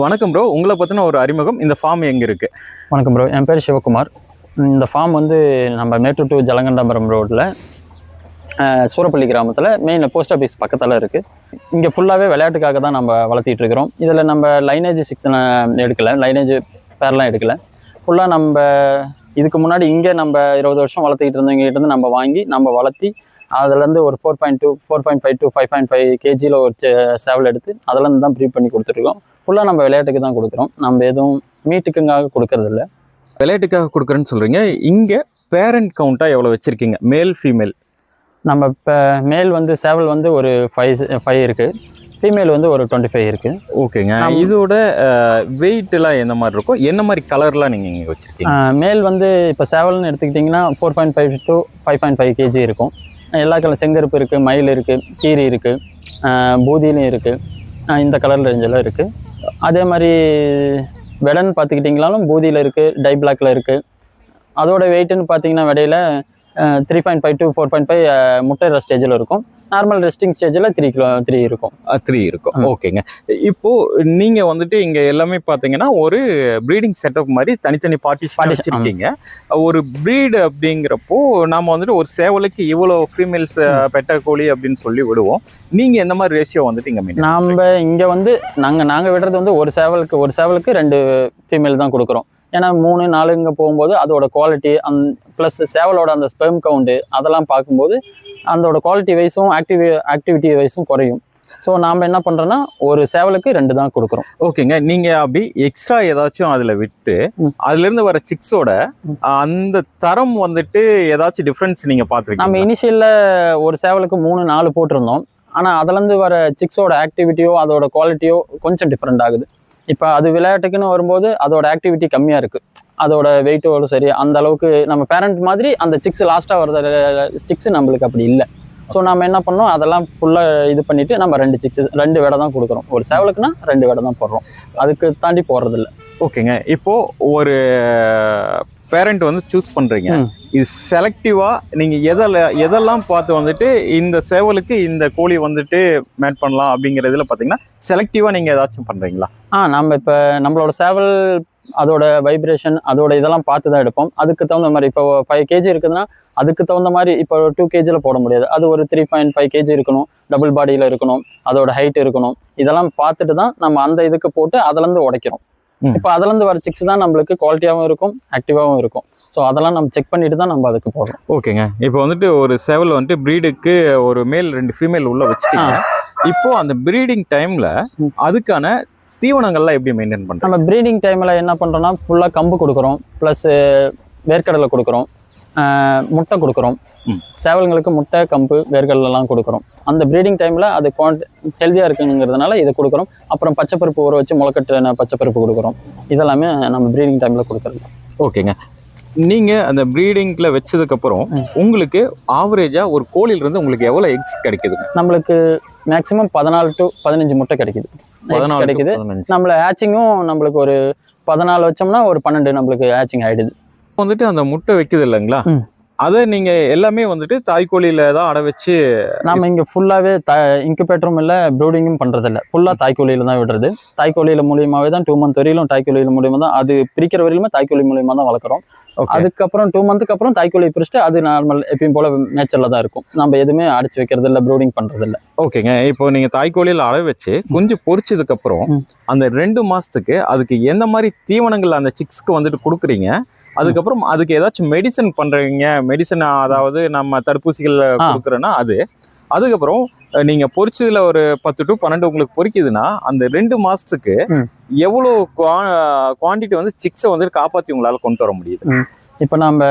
வணக்கம் ப்ரோ. உங்களை பற்றின ஒரு அறிமுகம், இந்த ஃபார்ம் எங்கே இருக்குது? வணக்கம் ப்ரோ, என் பேர் சிவகுமார். இந்த ஃபார்ம் வந்து நம்ம மேட்டூர் டு ஜலகண்டாபுரம் ரோட்டில் சூரப்பள்ளி கிராமத்தில் மெயின் போஸ்ட் ஆஃபீஸ் பக்கத்தில் இருக்குது. இங்கே ஃபுல்லாகவே விளையாட்டுக்காக தான் நம்ம வளர்த்திட்டு இருக்கிறோம். இதில் நம்ம லைனேஜ் 6 எடுக்கலை, லைனேஜ் பேர்லாம் எடுக்கலை. ஃபுல்லாக நம்ம இதுக்கு முன்னாடி இங்கே நம்ம 20 வருஷம் வளர்த்திக்கிட்டு இருந்தவங்ககிட்ட நம்ம வாங்கி நம்ம வளர்த்தி அதுலேருந்து ஒரு 4.2, 4.5 to 5.5 kgயில் ஒரு சேவல் எடுத்து அதிலேருந்து தான் ப்ரீட் பண்ணி கொடுத்துருக்கோம். ஃபுல்லாக நம்ம விளையாட்டுக்கு தான் கொடுக்குறோம், நம்ம எதுவும் மீட்டுக்குங்காக கொடுக்கறதில்ல. விளையாட்டுக்காக கொடுக்குறேன்னு சொல்கிறீங்க. இங்கே பேரண்ட் கவுண்ட்டாக எவ்வளோ வச்சுருக்கீங்க, மேல் ஃபீமேல்? நம்ம இப்போ மேல் வந்து சேவல் வந்து ஒரு 5 இருக்குது, ஃபீமேல் வந்து ஒரு 25 இருக்குது. ஓகேங்க. இதோட வெயிட்லாம் எந்த மாதிரி இருக்கும், என்ன மாதிரி கலர்லாம் நீங்கள் இங்கே வச்சுருக்கீங்க? மேல் வந்து இப்போ சேவல்னு எடுத்துக்கிட்டிங்கன்னா 4.5 to 5.5 kg இருக்கும். எல்லா கலர் செங்கருப்பு இருக்குது, மயில் இருக்குது, கீரி இருக்குது, பூதியிலும் இருக்குது, இந்த கலர் ரேஞ்செல்லாம் இருக்குது. அதே மாதிரி வெடன் பார்த்துக்கிட்டிங்களாலும் பூதியில் இருக்குது, டை பிளாக்கில் இருக்குது. அதோட வெயிட்டுன்னு பார்த்தீங்கன்னா விடையில் 3.5 to 4.5 முட்டை ஸ்டேஜில் இருக்கும். நார்மல் ரெஸ்டிங் ஸ்டேஜில் 3 இருக்கும். 3 இருக்கும். ஓகேங்க. இப்போது நீங்கள் வந்துட்டு இங்கே எல்லாமே பார்த்தீங்கன்னா ஒரு ப்ரீடிங் செட்டப் மாதிரி தனித்தனி பார்ட்டிஸ் வச்சுருக்கீங்க. ஒரு ப்ரீடு அப்படிங்கிறப்போ நாம் வந்துட்டு ஒரு சேவலுக்கு இவ்வளோ ஃபீமேல்ஸ் பெட்ட கோழி அப்படின்னு சொல்லி விடுவோம். நீங்கள் எந்த மாதிரி ரேஷியோ வந்துட்டு இங்கே நம்ம இங்கே வந்து நாங்கள் விடுறது வந்து ஒரு சேவலுக்கு 2 ஃபீமேல் தான் கொடுக்குறோம். ஏன்னா 3, 4 போகும்போது அதோட குவாலிட்டி ப்ளஸ் சேவலோட அந்த ஸ்பெர்ம் கவுண்டு அதெல்லாம் பார்க்கும்போது அதோட குவாலிட்டி வைஸும் ஆக்டிவிட்டி வைஸும் குறையும். ஸோ நாம் என்ன பண்ணுறோன்னா ஒரு சேவலுக்கு 2 தான் கொடுக்குறோம். ஓகேங்க. நீங்கள் அப்படி எக்ஸ்ட்ரா ஏதாச்சும் அதில் விட்டு அதுலேருந்து வர சிக்ஸோட அந்த தரம் வந்துட்டு ஏதாச்சும் டிஃப்ரென்ஸ் நீங்கள் பார்த்துருக்கீங்க? நம்ம இனிஷியலில் ஒரு சேவலுக்கு 3, 4 போட்டிருந்தோம். ஆனால் அதுலேருந்து வர சிக்ஸோட ஆக்டிவிட்டியோ அதோட குவாலிட்டியோ கொஞ்சம் டிஃப்ரெண்ட் ஆகுது. இப்போ அது விளையாட்டுக்குன்னு வரும்போது அதோட ஆக்டிவிட்டி கம்மியாக இருக்குது, அதோட வெயிட்டோட சரி அந்த அளவுக்கு நம்ம பேரண்ட் மாதிரி அந்த சிக்ஸ் லாஸ்ட்டாக வர சிக்ஸ் நம்மளுக்கு அப்படி இல்லை. ஸோ நம்ம என்ன பண்ணோம், அதெல்லாம் ஃபுல்லாக இது பண்ணிவிட்டு நம்ம 2 விடை தான் கொடுக்குறோம். ஒரு சேவலுக்குன்னா 2 விடை தான் போடுறோம், அதுக்கு தாண்டி போடுறதில்ல. ஓகேங்க. இப்போது ஒரு பேரண்ட் வந்து சூஸ் பண்ணுறீங்க, இது செலக்டிவாக நீங்கள் எதெல்லாம் பார்த்து வந்துட்டு இந்த சேவலுக்கு இந்த கோழி வந்துட்டு மேட் பண்ணலாம் அப்படிங்கிறதுல பார்த்தீங்கன்னா செலக்டிவாக நீங்கள் ஏதாச்சும் பண்ணுறீங்களா? நம்ம இப்போ நம்மளோட சேவல் அதோட வைப்ரேஷன் அதோட இதெல்லாம் பார்த்து தான் எடுப்போம். அதுக்கு தகுந்த மாதிரி இப்போ 5 kg இருக்குதுன்னா அதுக்கு தகுந்த மாதிரி இப்போ 2 kgயில் போட முடியாது. அது ஒரு 3.5 kg இருக்கணும், டபுள் பாடியில் இருக்கணும், அதோட ஹைட் இருக்கணும். இதெல்லாம் பார்த்துட்டு தான் நம்ம அந்த இதுக்கு போட்டு அதுலேருந்து உடைக்கிறோம். இப்போ அதுலேருந்து வர சிக்ஸ் தான் நம்மளுக்கு குவாலிட்டியாகவும் இருக்கும், ஆக்டிவாகவும் இருக்கும். ஸோ அதெல்லாம் நம்ம செக் பண்ணிட்டு தான் நம்ம அதுக்கு போடுறோம். ஓகேங்க. இப்போ வந்துட்டு ஒரு சேவல் வந்துட்டு ப்ரீடுக்கு ஒரு மேல் 2 ஃபீமேல் உள்ள வச்சுட்டீங்க. இப்போ அந்த ப்ரீடிங் டைமில் அதுக்கான தீவனங்கள்லாம் எப்படி மெயின்டைன் பண்ணுறோம்? நம்ம ப்ரீடிங் டைமில் என்ன பண்ணுறோம்னா ஃபுல்லாக கம்பு கொடுக்குறோம், ப்ளஸ் வேர்க்கடலை கொடுக்குறோம், முட்டை கொடுக்குறோம். சேவல்களுக்கு முட்டை, கம்பு, வேர்க்கடலாம் கொடுக்குறோம். அந்த ப்ரீடிங் டைமில் அது ஹெல்த்தியாக இருக்குங்கிறதுனால இதை கொடுக்குறோம். அப்புறம் பச்சைப்பருப்பு ஊற வச்சு முளைக்கட்டு பச்சைப்பருப்பு கொடுக்குறோம். இதெல்லாமே நம்ம ப்ரீடிங் டைமில் கொடுக்குறது. ஓகேங்க. நீங்கள் அந்த ப்ரீடிங்கில் வச்சதுக்கப்புறம் உங்களுக்கு ஆவரேஜாக ஒரு கோழிலிருந்து உங்களுக்கு எவ்வளோ எக்ஸ் கிடைக்குது? நம்மளுக்கு மேக்ஸிமம் 14 to 15 முட்டை கிடைக்குது. கிடைக்குது. நம்மள ஹேச்சிங்கும் நம்மளுக்கு ஒரு 14 வச்சோம்னா ஒரு 12 நம்மளுக்கு ஹேச்சிங் ஆகிடுது. வந்துட்டு அந்த முட்டை வைக்குது இல்லைங்களா, அதை நீங்கள் எல்லாமே வந்துட்டு தாய்க்கோழியில் தான் அடை வச்சு நம்ம இங்கே ஃபுல்லாகவே இன்குபேட்டரும் இல்லை, ப்ரூடிங்கும் பண்ணுறதில்ல. ஃபுல்லாக தாய்க்கோழியில் தான் விடுறது. தாய்க்கோழியில் மூலியமாகவே தான் 2 month வரையிலும் தாய்க்கோழியில் மூலியமாக தான் அது பிரிக்கிற வரையிலுமே தாய்க்கோழி மூலியமாக தான் வளர்க்குறோம். அதுக்கப்புறம் 2 monthக்கு அப்புறம் தாய்க்கோழி பிரிச்சுட்டு அது நார்மல் எப்பயும் போல் நேச்சரில் தான் இருக்கும். நம்ம எதுவுமே அடைச்சி வைக்கிறது இல்லை, ப்ரூடிங் பண்ணுறதில்ல. ஓகேங்க. இப்போ நீங்கள் தாய்க்கோழியில் அடை வச்சு குஞ்சு பொரிச்சதுக்கப்புறம் அந்த 2 மாதத்துக்கு அதுக்கு எந்த மாதிரி தீவனங்கள் அந்த சிக்ஸ்க்கு வந்துட்டு கொடுக்குறீங்க? அதுக்கப்புறம் அதுக்கு ஏதாச்சும் மெடிசன் பண்ணுறீங்க? மெடிசன் அதாவது நம்ம தடுப்பூசிகள் கொடுக்குறோன்னா அதுக்கப்புறம் நீங்கள் பொரிச்சதுல ஒரு 10 to 12 உங்களுக்கு பொரிக்குதுன்னா அந்த 2 மாதத்துக்கு எவ்வளோ குவான்டிட்டி வந்து சிக்ஸை வந்துட்டு காப்பாற்றி உங்களால் கொண்டு வர முடியுது? இப்போ நம்ம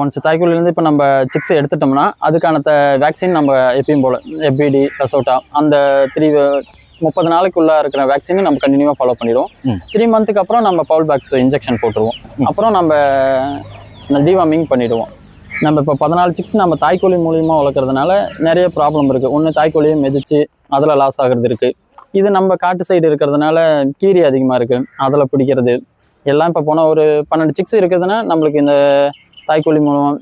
ஒன்ஸ் தாய்க்கோழிலேருந்து இப்போ நம்ம சிக்ஸை எடுத்துட்டோம்னா அதுக்கான வேக்சின் நம்ம எப்பயும் போல் FBD, லசோட்டா அந்த 30 நாளைக்குள்ளே இருக்கிற வேக்சினை நம்ம கண்டினியூவாக ஃபாலோ பண்ணிடுவோம். 3 monthக்கு அப்புறம் நம்ம பவுல் பேக்ஸ் இன்ஜெக்ஷன் போட்டுருவோம். அப்புறம் நம்ம டிவார்மிங் பண்ணிவிடுவோம். நம்ம இப்போ 14 சிக்ஸ் நம்ம தாய்க்கோழி மூலியமாக வளர்க்குறதுனால நிறைய ப்ராப்ளம் இருக்குது. ஒன்று தாய்க்கோழியை மிதித்து அதில் லாஸ் ஆகிறது இருக்குது. இது நம்ம காட்டு சைடு இருக்கிறதுனால கீரி அதிகமாக இருக்குது, அதில் பிடிக்கிறது எல்லாம். இப்போ போனால் ஒரு 12 சிக்ஸ் இருக்குதுன்னா நம்மளுக்கு இந்த தாய்க்கோழி மூலம்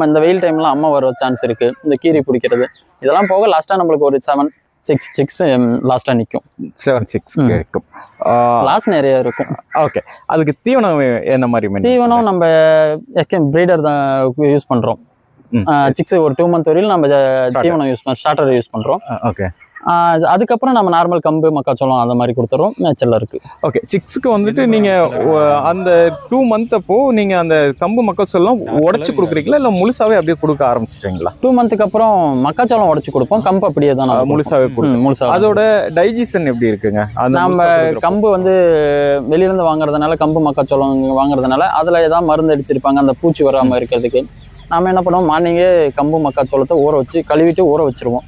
இந்த வெயில் டைம்லாம் அம்மா வர சான்ஸ் இருக்குது. இந்த கீரி பிடிக்கிறது இதெல்லாம் போக லாஸ்ட்டாக நம்மளுக்கு ஒரு 7 6 சிக்ஸ் லாஸ்ட்டாக நிற்கும். 7-6 இருக்கும். லாஸ்ட் நிறைய இருக்கும். ஓகே, அதுக்கு தீவனம் என்ன மாதிரி? தீவனம் நம்ம எஸ்கேம் பிரீடர் தான் யூஸ் பண்ணுறோம். சிக்ஸ் ஒரு 2 மந்த் வரையிலும் நம்ம தீவனம் ஸ்டார்டர் யூஸ் பண்ணுறோம். ஓகே, அதுக்கப்புறம் நம்ம நார்மல் கம்பு மக்காச்சோளம் அந்த மாதிரி கொடுத்துறோம். நேச்சரில் இருக்குது. ஓகே, 6க்கு வந்துட்டு நீங்கள் அந்த 2 மந்த் அப்போ நீங்கள் அந்த கம்பு மக்காச்சோளம் உடச்சி கொடுக்குறீங்களா இல்லை முழுசாவே அப்படியே கொடுக்க ஆரம்பிச்சிட்டீங்களா? 2 மந்த்துக்கு அப்புறம் மக்காச்சோளம் உடச்சி கொடுப்போம். கம்பு அப்படியே தான் முழுசாவே முழுசா. அதோட டைஜஷன் எப்படி இருக்குங்க? நம்ம கம்பு வந்து வெளியிலேருந்து வாங்குறதுனால, கம்பு மக்காச்சோளம் வாங்குறதுனால அதில் ஏதாவது மருந்து அடிச்சிருப்பாங்க அந்த பூச்சி வராமல் இருக்கிறதுக்கு. நம்ம என்ன பண்ணுவோம், மார்னிங்கே கம்பு மக்காச்சோளத்தை ஊற வச்சு கழுவிட்டு ஊற வச்சிருவோம்.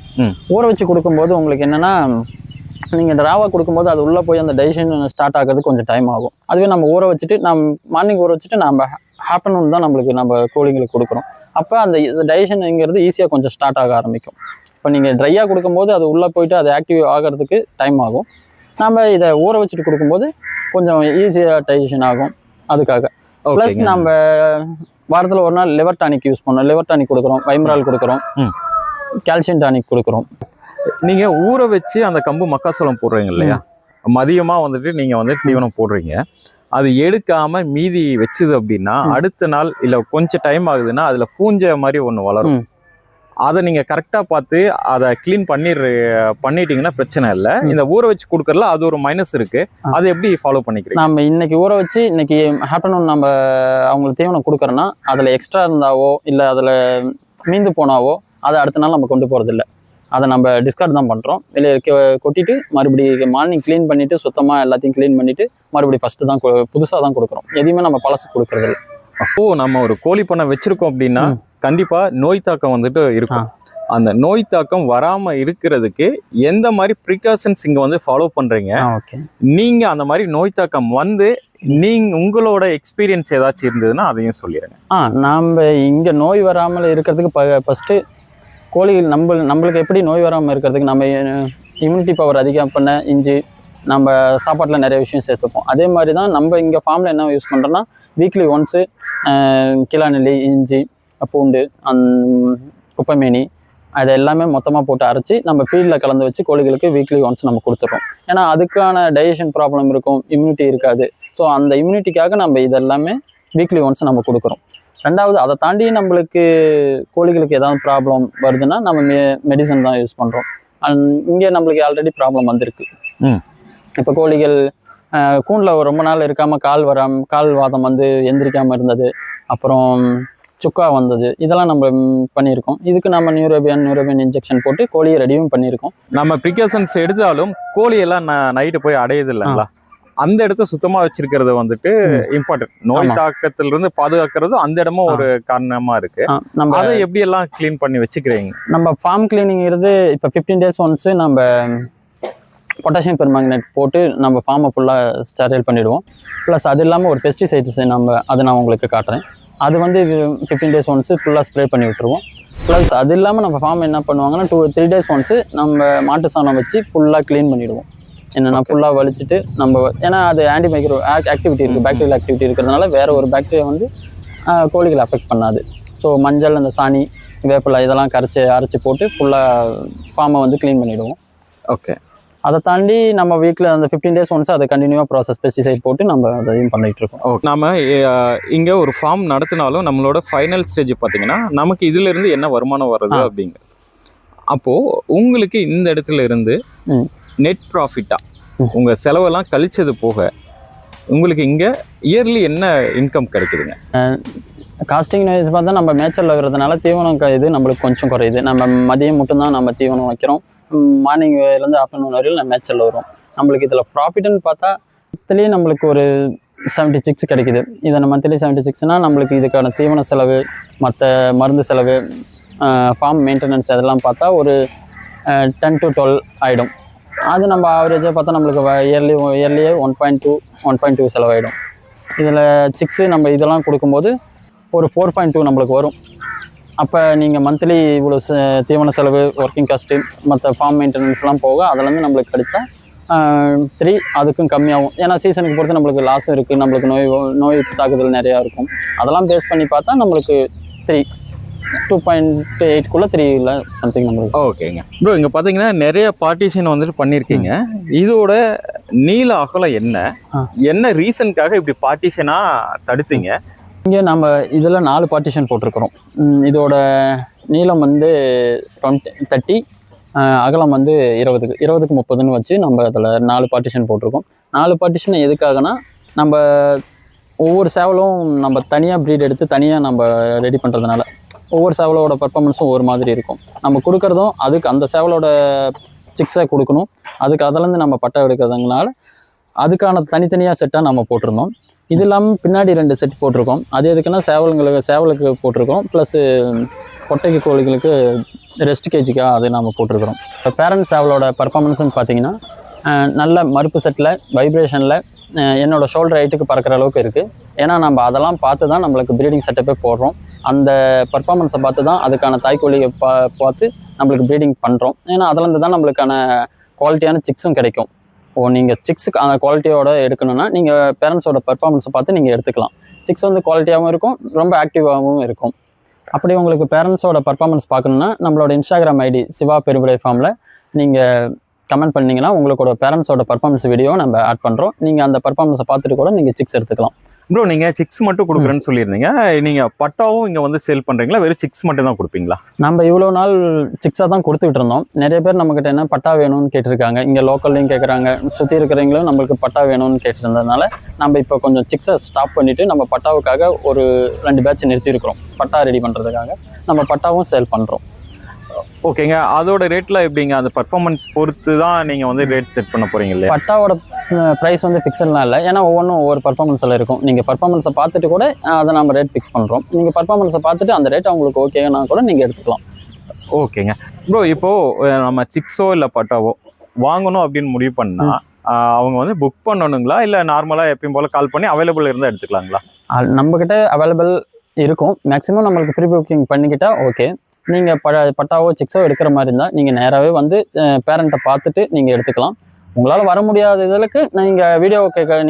ஊற வச்சு கொடுக்கும்போது உங்களுக்கு என்னென்னா, நீங்கள் ராவாக கொடுக்கும்போது அது உள்ளே போய் அந்த டைஜஷன் ஸ்டார்ட் ஆகிறதுக்கு கொஞ்சம் டைம் ஆகும். அதுவே நம்ம ஊற வச்சுட்டு மார்னிங் ஊற வச்சுட்டு நம்ம ஆஃப்டர்நூன் தான் நம்ம கோழிங்களுக்கு கொடுக்குறோம். அப்போ அந்த டைஜஷனுங்கிறது ஈஸியாக கொஞ்சம் ஸ்டார்ட் ஆக ஆரம்பிக்கும். இப்போ நீங்கள் ட்ரையாக கொடுக்கும்போது அது உள்ளே போயிட்டு அது ஆக்டிவ் ஆகிறதுக்கு டைம் ஆகும். நம்ம இதை ஊற வச்சுட்டு கொடுக்கும்போது கொஞ்சம் ஈஸியாக டைஜஷன் ஆகும். அதுக்காக ப்ளஸ் நம்ம வாரத்தில் ஒரு நாள் லிவர் டானிக் யூஸ் பண்ணோம். லிவர் டானிக் கொடுக்குறோம், வைம்ரால் கொடுக்குறோம், கால்சியம் டானிக் கொடுக்குறோம். நீங்கள் ஊற வச்சு அந்த கம்பு மக்காச்சோளம் போடுறீங்க இல்லையா, மதியமாக வந்துட்டு நீங்கள் வந்து தீவனம் போடுறீங்க. அது எடுக்காமல் மீதி வச்சுது அப்படின்னா அடுத்த நாள் இல்லை கொஞ்சம் டைம் ஆகுதுன்னா அதில் பூஞ்சை மாதிரி ஒன்று வளரும். அதை நீங்கள் கரெக்டாக பார்த்து அதை க்ளீன் பண்ணிட்டீங்கன்னா பிரச்சனை இல்லை. இந்த ஊற வச்சு கொடுக்கறதுல அது ஒரு மைனஸ் இருக்குது. அதை எப்படி ஃபாலோ பண்ணிக்கிறீங்க? நம்ம இன்னைக்கு ஊற வச்சு இன்னைக்கு ஆஃப்டர்நூன் நம்ம அவங்களுக்கு தீவனம் கொடுக்குறோன்னா அதில் எக்ஸ்ட்ரா இருந்தாவோ இல்லை அதில் மீந்து போனாவோ அதை அடுத்த நாள் நம்ம கொண்டு போகிறதில்ல. அதை நம்ம டிஸ்கார்ட் தான் பண்ணுறோம். வெளியே கொட்டிட்டு மறுபடியும் மார்னிங் க்ளீன் பண்ணிவிட்டு சுத்தமாக எல்லாத்தையும் க்ளீன் பண்ணிவிட்டு மறுபடியும் ஃபஸ்ட்டு தான் புதுசாக தான் கொடுக்குறோம். எதையுமே நம்ம பழசு கொடுக்குறதில்ல. அப்போது நம்ம ஒரு கோழி பண்ணை வச்சுருக்கோம் அப்படின்னா கண்டிப்பாக நோய் தாக்கம் வந்துட்டு இருக்கும். அந்த நோய் தாக்கம் வராமல் இருக்கிறதுக்கு எந்த மாதிரி ப்ரிகாஷன்ஸ் இங்கே வந்து ஃபாலோ பண்ணுறீங்க? நீங்கள் அந்த மாதிரி நோய் தாக்கம் வந்து உங்களோட எக்ஸ்பீரியன்ஸ் ஏதாச்சும் இருந்ததுன்னா அதையும் சொல்லிடுங்க. நம்ம இங்கே நோய் வராமல் இருக்கிறதுக்கு ஃபஸ்ட்டு கோழிகள் நம்மளுக்கு எப்படி நோய் வராமல் இருக்கிறதுக்கு நம்ம இம்யூனிட்டி பவர் அதிகம் பண்ண இஞ்சி நம்ம சாப்பாட்டில் நிறைய விஷயம் சேர்த்துப்போம். அதே மாதிரி தான் நம்ம இங்கே ஃபார்மில் என்ன யூஸ் பண்ணுறோன்னா வீக்லி ஒன்ஸு கிளாநெல்லி, இஞ்சி, பூண்டு, குப்பைமேனி அதை எல்லாமே மொத்தமாக போட்டு அரைச்சி நம்ம ஃபீல்டில் கலந்து வச்சு கோழிகளுக்கு வீக்லி ஒன்ஸ் நம்ம கொடுத்துட்றோம். ஏன்னா அதுக்கான டைஜஷன் ப்ராப்ளம் இருக்கும், இம்யூனிட்டி இருக்காது. ஸோ அந்த இம்யூனிட்டிக்காக நம்ம இதெல்லாமே வீக்லி ஒன்ஸ் நம்ம கொடுக்குறோம். ரெண்டாவது அதை தாண்டி நம்மளுக்கு கோழிகளுக்கு ஏதாவது ப்ராப்ளம் வருதுன்னா நம்ம மெடிசன் தான் யூஸ் பண்ணுறோம். இங்கே நம்மளுக்கு ஆல்ரெடி ப்ராப்ளம் வந்திருக்கு. இப்போ கோழிகள் கூண்டில் ரொம்ப நாள் இருக்காமல் கால் வாதம் வந்து எந்திரிக்காமல் இருந்தது, அப்புறம் சுக்கா வந்தது, இதெல்லாம் நம்ம பண்ணியிருக்கோம். இதுக்கு நம்ம நியூரோபியன் இன்ஜெக்ஷன் போட்டு கோழியை ரெடியும் பண்ணியிருக்கோம். நம்ம ப்ரிகாஷன்ஸ் எடுத்தாலும் கோழியெல்லாம் நைட்டு போய் அடையுது இல்லைங்களா, அந்த இடத்த சுத்தமாக வச்சிருக்கிறது வந்துட்டு இம்பார்ட்டன்ட். நோய் தாக்கத்திலிருந்து பாதுகாக்கிறது அந்த இடமும் ஒரு காரணமா இருக்கு. நம்ம அதை எப்படி எல்லாம் கிளீன் பண்ணி வச்சுக்கிறீங்க? நம்ம ஃபார்ம் கிளீனிங் இருந்து இப்போ 15 days ஒன்ஸு நம்ம பொட்டாசியம் பெர்மாங்கனேட் போட்டு நம்ம ஃபார்மை ஃபுல்லாக ஸ்டெரைல் பண்ணிவிடுவோம். ப்ளஸ் அது இல்லாமல் ஒரு பெஸ்டிசைட்ஸ் அதை நான் உங்களுக்கு காட்டுறேன். அது வந்து 15 days ஒன்ஸு ஃபுல்லாக ஸ்ப்ரே பண்ணி விட்டுருவோம். ப்ளஸ் அது இல்லாமல் நம்ம ஃபார்ம் என்ன பண்ணுவாங்கன்னா 2-3 days ஒன்ஸு நம்ம மாட்டு சாணம் வச்சு ஃபுல்லாக க்ளீன் பண்ணிவிடுவோம். என்னென்னா ஃபுல்லாக வலிச்சுட்டு நம்ம, ஏன்னா அது ஆன்டிமைக்ரோ ஆக்டிவிட்டி இருக்குது, பாக்டீரியல் ஆக்டிவிட்டி இருக்கிறதுனால வேறு ஒரு பாக்டீரியா வந்து கோழிகளை அஃபெக்ட் பண்ணாது. ஸோ மஞ்சள், அந்த சாணி, வேப்பிலை இதெல்லாம் அரைச்சி போட்டு ஃபுல்லாக ஃபார்மை வந்து க்ளீன் பண்ணிவிடுவோம். ஓகே, அதை தாண்டி நம்ம வீக்கில் அந்த 15 days ஒன்ஸ் அதை கண்டினியூவாக ப்ராசஸ் பெஸ்டிசைட் போட்டு நம்ம அதையும் பண்ணிகிட்டு இருக்கோம். நம்ம இங்கே ஒரு ஃபார்ம் நடத்தினாலும் நம்மளோட ஃபைனல் ஸ்டேஜ் பார்த்தீங்கன்னா நமக்கு இதிலிருந்து என்ன வருமானம் வருது அப்படிங்கிறது. அப்போது உங்களுக்கு இந்த இடத்துல இருந்து நெட் ப்ராஃபிட்டாக உங்கள் செலவெல்லாம் கழிச்சது போக உங்களுக்கு இங்கே இயர்லி என்ன இன்கம் கிடைக்குதுங்க? காஸ்டிங் வைஸ் பார்த்தா நம்ம மேய்ச்சல் வைக்கிறதுனால தீவனம் இது நம்மளுக்கு கொஞ்சம் குறையுது. நம்ம மதியம் மட்டும்தான் நம்ம தீவனம் வைக்கிறோம். மார்னிங்லேருந்து ஆஃப்டர்நூன் வரையும் நம்ம மேய்ச்சல் வரும். நம்மளுக்கு இதில் ப்ராஃபிட்னு பார்த்தா இதுலேயே நம்மளுக்கு ஒரு 76 கிடைக்குது. இதை மந்த்லி 76னா நம்மளுக்கு இதுக்கான தீவன செலவு, மற்ற மருந்து செலவு, ஃபார்ம் மெயின்டெனன்ஸ் அதெல்லாம் பார்த்தா ஒரு 10 to 12 ஆகிடும். அது நம்ம ஆவரேஜாக பார்த்தா நம்மளுக்கு இயர்லியே 1.2 செலவாயிடும். இதில் 6 நம்ம இதெல்லாம் கொடுக்கும்போது ஒரு 4.2 நம்மளுக்கு வரும். அப்போ நீங்கள் மந்த்லி இவ்வளோ தீவன செலவு, ஒர்க்கிங் காஸ்ட்டு, மற்ற ஃபார்ம் மெயின்டெனன்ஸ்லாம் போக அதிலேருந்து நம்மளுக்கு கிடைச்சா 3 அதுக்கும் கம்மியாகும். ஏன்னா சீசனுக்கு பொறுத்து நம்மளுக்கு லாஸும் இருக்குது, நம்மளுக்கு நோய் தாக்குதல் நிறையா இருக்கும். அதெல்லாம் பேஸ் பண்ணி பார்த்தா நம்மளுக்கு 3 2.8 3 சம்திங் நம்மளுக்கு. ஓகேங்க ப்ரோ, இங்கே பார்த்தீங்கன்னா நிறைய பார்ட்டிஷன் வந்துட்டு பண்ணியிருக்கீங்க. இதோட நீள அகலம் என்ன ரீசனுக்காக இப்படி பார்ட்டிஷனாக தடுத்தீங்க? இங்கே நம்ம இதில் 4 பார்ட்டிஷன் போட்டிருக்கிறோம். இதோட நீளம் வந்து 30, அகலம் வந்து 20க்கு 30ன்னு வச்சு நம்ம அதில் 4 பார்ட்டிஷன் போட்டிருக்கோம். 4 பார்ட்டிஷன் எதுக்காகனா, நம்ம ஒவ்வொரு சேவலும் நம்ம தனியாக ப்ரீட் எடுத்து தனியாக நம்ம ரெடி பண்ணுறதுனால ஒவ்வொரு சேவலோட பர்ஃபார்மன்ஸும் ஒவ்வொரு மாதிரி இருக்கும். நம்ம கொடுக்குறதும் அதுக்கு அந்த சேவலோட சிக்ஸை கொடுக்கணும். அதுக்கு அதிலேருந்து நம்ம பட்டை எடுக்கிறதுனால அதுக்கான தனித்தனியாக செட்டாக நம்ம போட்டிருந்தோம். இது இல்லாமல் பின்னாடி 2 செட் போட்டிருக்கோம். அது எதுக்குன்னா சேவலுக்கு போட்டிருக்கோம். ப்ளஸ்ஸு கொட்டைக்கு கோழிகளுக்கு ரெஸ்ட் கேஜுக்காக அது நம்ம போட்டிருக்கிறோம். இப்போ பேரண்ட் சேவலோட பர்ஃபார்மன்ஸ்னு பார்த்தீங்கன்னா நல்ல மறுப்பு செட்டில் வைப்ரேஷனில் என்னோடய ஷோல்டர் ஹைட்டுக்கு பறக்கிற அளவுக்கு இருக்குது. ஏன்னா நம்ம அதெல்லாம் பார்த்து தான் நம்மளுக்கு ப்ரீடிங் செட்டப்பே போடுறோம். அந்த பர்ஃபார்மன்ஸை பார்த்து தான் அதுக்கான தாய்க்கோழியை பார்த்து நம்மளுக்கு ப்ரீடிங் பண்ணுறோம். ஏன்னா அதிலேருந்து தான் நம்மளுக்கான குவாலிட்டியான சிக்ஸும் கிடைக்கும். நீங்கள் சிக்ஸுக்கு அந்த குவாலிட்டியோட எடுக்கணும்னா நீங்கள் பேரண்ட்ஸோட பர்ஃபார்மன்ஸை பார்த்து நீங்கள் எடுத்துக்கலாம். சிக்ஸ் வந்து குவாலிட்டியாகவும் இருக்கும், ரொம்ப ஆக்டிவாகவும் இருக்கும். அப்படி உங்களுக்கு பேரண்ட்ஸோட பர்ஃபார்மன்ஸ் பார்க்கணுன்னா நம்மளோட இன்ஸ்டாகிராம் ஐடி சிவா பெருவிடை ஃபார்மில் நீங்கள் கமெண்ட் பண்ணிங்கன்னா உங்களோட பேரண்ட்ஸோட பர்ஃபார்மன்ஸ் வீடியோ நம்ம ஆட் பண்ணுறோம். நீங்கள் அந்த பர்ஃபார்மன்ஸை பார்த்துட்டு கூட நீங்கள் சிக்ஸ் எடுத்துக்கலாம். ப்ரோ, நீங்கள் சிக்ஸ் மட்டும் கொடுக்குறேன்னு சொல்லியிருந்தீங்க. நீங்கள் பட்டாவும் இங்கே வந்து சேல் பண்ணுறீங்களா, வெறும் சிக்ஸ் மட்டும் தான் கொடுப்பீங்களா? நம்ம இவ்வளோ நாள் சிக்ஸாக தான் கொடுத்துக்கிட்டு இருந்தோம். நிறைய பேர் நம்மக்கிட்ட என்ன பட்டா வேணும்னு கேட்டிருக்காங்க. இங்கே லோக்கல்லையும் கேட்குறாங்க, சுற்றி இருக்கிறவங்களும் நம்மளுக்கு பட்டா வேணும்னு கேட்டிருந்ததுனால நம்ம இப்போ கொஞ்சம் சிக்ஸை ஸ்டாப் பண்ணிவிட்டு நம்ம பட்டாவுக்காக ஒரு 2 பேட்ச் நிறுத்தியிருக்கிறோம். பட்டா ரெடி பண்ணுறதுக்காக நம்ம பட்டாவும் சேல் பண்ணுறோம். ஓகேங்க, அதோட ரேட்டில் எப்படிங்க? அந்த பர்ஃபார்மன்ஸ் பொறுத்து தான் நீங்கள் வந்து ரேட் செட் பண்ண போகிறீங்க இல்லையா? பட்டாவோட ப்ரைஸ் வந்து ஃபிக்ஸட்லாம் இல்லை. ஏன்னா ஒவ்வொன்றும் ஒவ்வொரு பர்ஃபார்மன்ஸில் இருக்கும். நீங்கள் பர்ஃபார்மன்ஸை பார்த்துட்டு கூட அதை நம்ம ரேட் ஃபிக்ஸ் பண்ணுறோம். நீங்கள் பர்ஃபார்மன்ஸை பார்த்துட்டு அந்த ரேட் அவங்களுக்கு ஓகேனா கூட நீங்கள் எடுத்துக்கலாம். ஓகேங்க ப்ரோ, இப்போது நம்ம சிக்ஸோ இல்லை பட்டாவோ வாங்கணும் அப்படின்னு முடிவு பண்ணால் அவங்க வந்து புக் பண்ணணுங்களா, இல்லை நார்மலாக எப்பயும் போல் கால் பண்ணி அவைலபிள் இருந்தால் எடுத்துக்கலாங்களா? நம்மக்கிட்ட அவைலபிள் இருக்கும். மேக்ஸிமம் நம்மளுக்கு ப்ரீ புக்கிங் பண்ணிக்கிட்டால் ஓகே. நீங்கள் பட்டாவோ சிக்ஸோ எடுக்கிற மாதிரி இருந்தால் நீங்கள் நேராகவே வந்து பேரண்ட்டை பார்த்துட்டு நீங்கள் எடுத்துக்கலாம். உங்களால் வர முடியாத இதற்கு நீங்கள் வீடியோ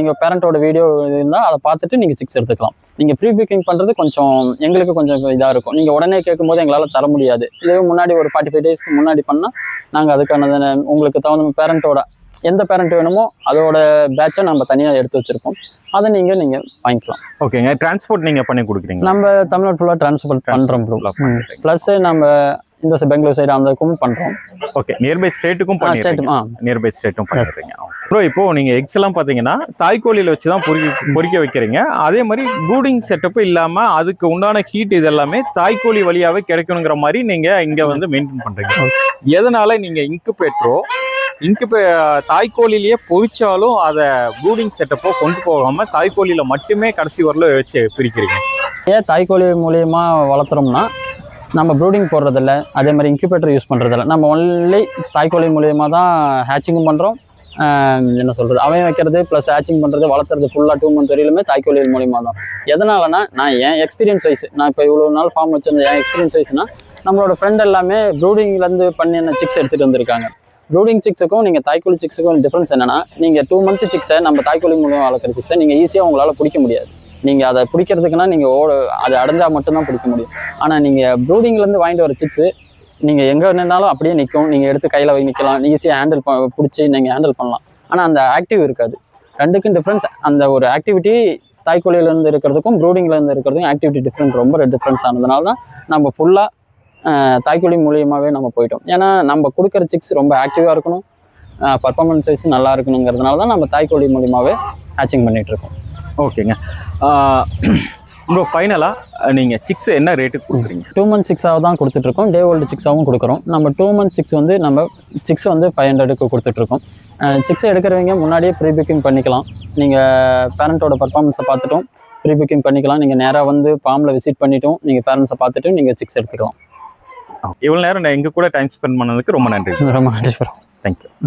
நீங்கள் பேரண்ட்டோட வீடியோ இருந்தால் அதை பார்த்துட்டு நீங்கள் சிக்ஸ் எடுத்துக்கலாம். நீங்கள் ப்ரீ புக்கிங் பண்ணுறது கொஞ்சம் எங்களுக்கு கொஞ்சம் இதாக இருக்கும். நீங்கள் உடனே கேட்கும்போது எங்களால் தர முடியாது. இதே முன்னாடி ஒரு 45 டேஸ்க்கு முன்னாடி பண்ணால் நாங்கள் அதுக்கான உங்களுக்கு தகுந்த பேரண்ட்டோட எந்த பேரண்ட் வேணுமோ அதோட பேட்சை நம்ம தனியாக எடுத்து வச்சுருக்கோம். அதை நீங்கள் வாங்கிக்கலாம். ஓகேங்க, டிரான்ஸ்போர்ட் நீங்கள் பண்ணி கொடுக்குறீங்க? நம்ம தமிழ்நாடு ஃபுல்லாக டிரான்ஸ்போர்ட் பண்ணுறோம் ப்ரோ. ப்ளஸ் நம்ம இந்த பெங்களூர் சைடு அதுக்கும் பண்ணுறோம். ஓகே, நியர்பை ஸ்டேட்டுக்கும் நியர்பை ஸ்டேட்டும் பண்ணிடுறீங்க ப்ரோ. இப்போ நீங்கள் எக்ஸ் எல்லாம் பார்த்தீங்கன்னா தாய்க்கோழியில் வச்சு தான் பொறிக்க வைக்கிறீங்க. அதே மாதிரி ப்ரூடிங் செட்டப்பும் இல்லாமல் அதுக்கு உண்டான ஹீட் இது எல்லாமே தாய்க்கோழி வழியாகவே கிடைக்கணுங்கிற மாதிரி நீங்கள் இங்கே வந்து மெயின்டைன் பண்ணுறீங்க. எதனால நீங்கள் தாய்க்கோழிலேயே பொறிச்சாலும் அதை ப்ரூடிங் செட்டப்போ கொண்டு போகாமல் தாய்க்கோழியில் மட்டுமே கடைசி வரல வச்சு பிரிக்கிறீங்க? ஏன் தாய்க்கோழி மூலியமா வளர்த்துறோம்னா நம்ம ப்ரூடிங் போடுறதில்ல, அதே மாதிரி இன்குபேட்டர் யூஸ் பண்ணுறதில்ல. நம்ம ஒன்லி தாய்க்கோழி மூலியமாக தான் ஹேச்சிங்கும் பண்ணுறோம். என்ன சொல்கிறது, அவன் வைக்கிறது ப்ளஸ் ஹேச்சிங் பண்ணுறது வளர்த்துறது ஃபுல்லாக 2 month வரையிலுமே தாய்க்கோழி மூலியமாக தான். எதனாலனா நான் என் எக்ஸ்பீரியன்ஸ் வைஸ், நான் இப்போ இவ்வளோ நாள் ஃபார்ம் வச்சிருந்த என் எக்ஸ்பீரியன்ஸ் வைஸ்னா நம்மளோட ஃப்ரெண்ட் எல்லாமே ப்ரூடிங்லேருந்து பண்ணின சிக்ஸ் எடுத்துகிட்டு வந்திருக்காங்க. ப்ரூடிங் சிக்ஸுக்கும் நீங்கள் தாய்க்கோழி சிக்ஸுக்கும் டிஃப்ரென்ஸ் என்னென்னா, நீங்கள் 2 month சிக்ஸை நம்ம தாய்க்கோழி மூலியம் வளர்க்குற சிக்ஸை நீங்கள் ஈஸியாக உங்களால் பிடிக்க முடியாது. நீங்கள் அதை பிடிக்கிறதுக்குன்னா நீங்கள் அதை அடைஞ்சால் மட்டும்தான் பிடிக்க முடியும். ஆனால் நீங்கள் ப்ரூடிங்லேருந்து வாங்கிட்டு வர சிக்ஸு நீங்கள் எங்கே நின்னாலும் அப்படியே நிற்கும். நீங்கள் எடுத்து கையில் நிற்கலாம், ஈஸியாக ஹேண்டில் பிடிச்சி நீங்கள் ஹேண்டில் பண்ணலாம். ஆனால் அந்த ஆக்டிவ் இருக்காது. ரெண்டுக்கும் டிஃப்ரென்ஸ். அந்த ஒரு ஆக்டிவிட்டி தாய்க்கோழியிலேருந்து இருக்கிறதுக்கும் ப்ரூடிங்லேருந்து இருக்கிறதுக்கும் ஆக்டிவிட்டி ரொம்ப டிஃப்ரென்ஸ் ஆனதுனால தான் நம்ம ஃபுல்லாக தாய்க்கோழி மூலியமாகவே நம்ம போயிட்டோம். ஏன்னா நம்ம கொடுக்குற சிக்ஸ் ரொம்ப ஆக்டிவாக இருக்கணும், பர்ஃபார்மன்ஸ் வைஸ் நல்லா இருக்கணுங்கிறதுனால தான் நம்ம தாய்க்கோழி மூலியமாகவே ஹேச்சிங் பண்ணிகிட்ருக்கோம். ஓகேங்க ப்ரோ, ஃபைனலாக நீங்கள் சிக்ஸ் என்ன ரேட்டுக்கு கொடுக்குறீங்க? 2 month சிக்ஸாக தான் கொடுத்துட்ருக்கோம். டே ஓல்டு சிக்ஸாகவும் கொடுக்குறோம். நம்ம 2 month சிக்ஸ் வந்து நம்ம சிக்ஸ் வந்து 500க்கு கொடுத்துட்ருக்கோம். சிக்ஸை எடுக்கிறவங்க முன்னாடியே ப்ரீ புக்கிங் பண்ணிக்கலாம். நீங்கள் பேரண்ட்டோட பர்ஃபார்மன்ஸை பார்த்துட்டும் ப்ரீ புக்கிங் பண்ணிக்கலாம். நீங்கள் நேராக வந்து ஃபார்மில் விசிட் பண்ணிவிட்டும் நீங்கள் பேரண்ட்ஸை பார்த்துட்டு நீங்கள் சிக்ஸ் எடுத்துக்கலாம். இவ்வளோ நேரம் நான் எங்கள் கூட டைம் ஸ்பெண்ட் பண்ணதுக்கு ரொம்ப நன்றி. ரொம்ப நன்றி ப்ரோ. தேங்க்யூ.